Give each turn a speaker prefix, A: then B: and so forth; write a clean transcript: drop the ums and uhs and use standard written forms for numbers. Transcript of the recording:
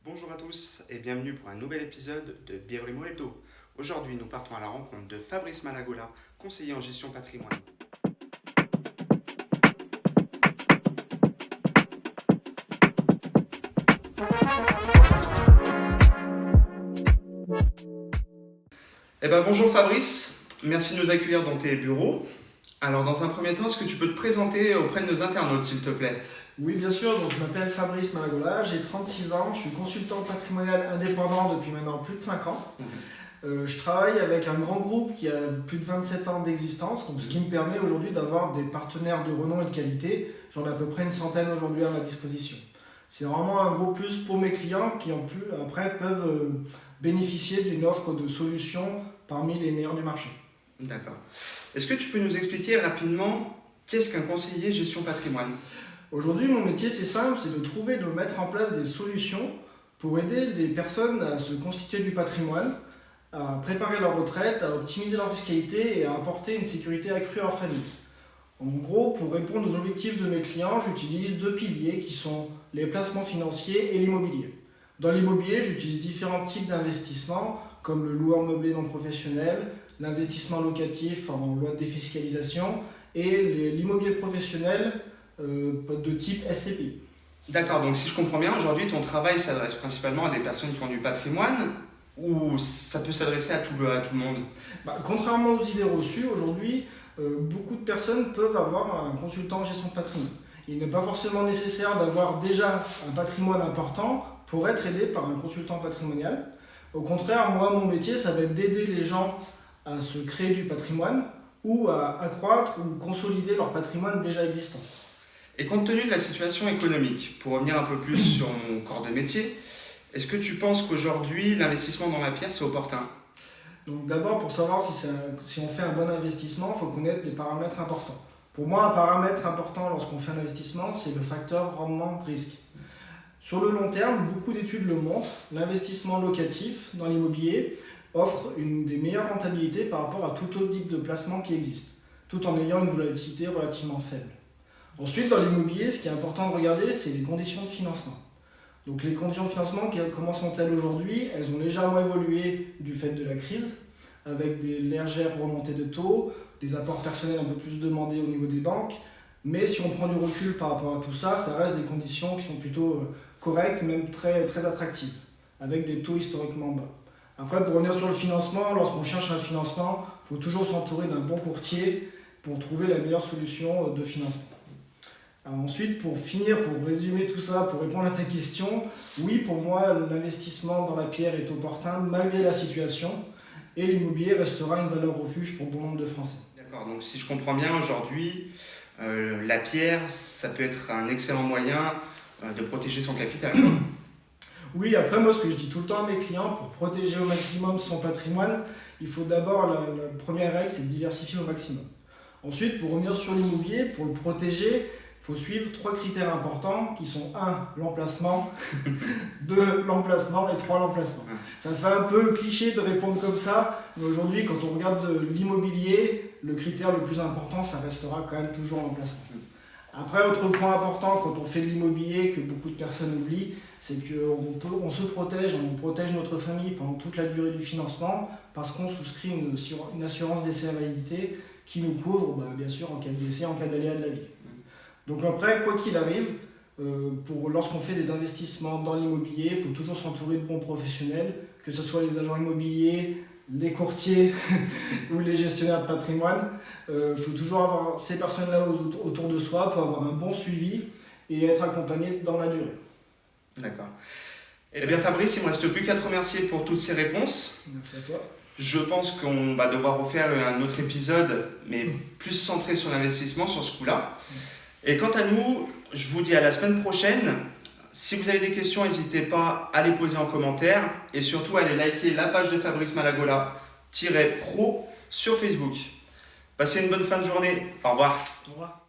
A: Bonjour à tous et bienvenue pour un nouvel épisode de Bienvenue Hebdo. Aujourd'hui, nous partons à la rencontre de Fabrice Malagola, conseiller en gestion patrimoine. Bonjour Fabrice, merci de nous accueillir dans tes bureaux. Alors dans un premier temps, est-ce que tu peux te présenter auprès de nos internautes s'il te plaît ?
B: Oui, bien sûr. Donc, je m'appelle Fabrice Malagola, j'ai 36 ans, je suis consultant patrimonial indépendant depuis maintenant plus de 5 ans. Je travaille avec un grand groupe qui a plus de 27 ans d'existence, donc ce qui me permet aujourd'hui d'avoir des partenaires de renom et de qualité. J'en ai à peu près une centaine aujourd'hui à ma disposition. C'est vraiment un gros plus pour mes clients qui en plus après peuvent bénéficier d'une offre de solutions parmi les meilleures du marché.
A: D'accord. Est-ce que tu peux nous expliquer rapidement qu'est-ce qu'un conseiller gestion patrimoine ?
B: Aujourd'hui, mon métier, c'est simple, c'est de trouver, de mettre en place des solutions pour aider les personnes à se constituer du patrimoine, à préparer leur retraite, à optimiser leur fiscalité et à apporter une sécurité accrue à leur famille. En gros, pour répondre aux objectifs de mes clients, j'utilise deux piliers qui sont les placements financiers et l'immobilier. Dans l'immobilier, j'utilise différents types d'investissements comme le loueur meublé non professionnel, l'investissement locatif en loi de défiscalisation et l'immobilier professionnel de type SCPI.
A: D'accord, donc si je comprends bien, aujourd'hui ton travail s'adresse principalement à des personnes qui ont du patrimoine ou ça peut s'adresser à tout le monde ?
B: Contrairement aux idées reçues, aujourd'hui, beaucoup de personnes peuvent avoir un consultant en gestion de patrimoine. Il n'est pas forcément nécessaire d'avoir déjà un patrimoine important pour être aidé par un consultant patrimonial. Au contraire, moi, mon métier, ça va être d'aider les gens à se créer du patrimoine ou à accroître ou consolider leur patrimoine déjà existant.
A: Et compte tenu de la situation économique, pour revenir un peu plus sur mon corps de métier, est-ce que tu penses qu'aujourd'hui l'investissement dans la pierre c'est opportun ?
B: Donc d'abord, pour savoir si on fait un bon investissement, il faut connaître les paramètres importants. Pour moi, un paramètre important lorsqu'on fait un investissement, c'est le facteur rendement-risque. Sur le long terme, beaucoup d'études le montrent, l'investissement locatif dans l'immobilier offre une des meilleures rentabilités par rapport à tout autre type de placement qui existe, tout en ayant une volatilité relativement faible. Ensuite, dans l'immobilier, ce qui est important de regarder, c'est les conditions de financement. Donc les conditions de financement, comment sont-elles aujourd'hui ? Elles ont légèrement évolué du fait de la crise, avec des légères remontées de taux, des apports personnels un peu plus demandés au niveau des banques. Mais si on prend du recul par rapport à tout ça, ça reste des conditions qui sont plutôt correctes, même très, très attractives, avec des taux historiquement bas. Après, pour revenir sur le financement, lorsqu'on cherche un financement, il faut toujours s'entourer d'un bon courtier pour trouver la meilleure solution de financement. Alors ensuite, pour finir, pour résumer tout ça, pour répondre à ta question, oui, pour moi, l'investissement dans la pierre est opportun malgré la situation et l'immobilier restera une valeur refuge pour bon nombre de Français.
A: D'accord, donc si je comprends bien, aujourd'hui, la pierre, ça peut être un excellent moyen de protéger son capital.
B: Oui, après moi, ce que je dis tout le temps à mes clients, pour protéger au maximum son patrimoine, il faut d'abord, la première règle, c'est de diversifier au maximum. Ensuite, pour revenir sur l'immobilier, pour le protéger, il faut suivre 3 critères importants qui sont 1, l'emplacement, 2, l'emplacement et 3, l'emplacement. Ça fait un peu cliché de répondre comme ça, mais aujourd'hui, quand on regarde l'immobilier, le critère le plus important, ça restera quand même toujours l'emplacement. Après, autre point important quand on fait de l'immobilier que beaucoup de personnes oublient, c'est qu'on se protège, on protège notre famille pendant toute la durée du financement parce qu'on souscrit une assurance décès invalidité qui nous couvre, bien sûr, en cas de décès, en cas d'aléa de la vie. Donc après, quoi qu'il arrive, lorsqu'on fait des investissements dans l'immobilier, il faut toujours s'entourer de bons professionnels, que ce soit les agents immobiliers, les courtiers ou les gestionnaires de patrimoine. Il faut toujours avoir ces personnes-là autour de soi pour avoir un bon suivi et être accompagné dans la durée.
A: D'accord. Eh bien Fabrice, il ne me reste plus qu'à te remercier pour toutes ces réponses.
B: Merci à toi.
A: Je pense qu'on va devoir refaire un autre épisode, mais plus centré sur l'investissement sur ce coup-là. Et quant à nous, je vous dis à la semaine prochaine. Si vous avez des questions, n'hésitez pas à les poser en commentaire et surtout à aller liker la page de Fabrice Malagola-pro sur Facebook. Passez une bonne fin de journée. Au revoir.
B: Au revoir.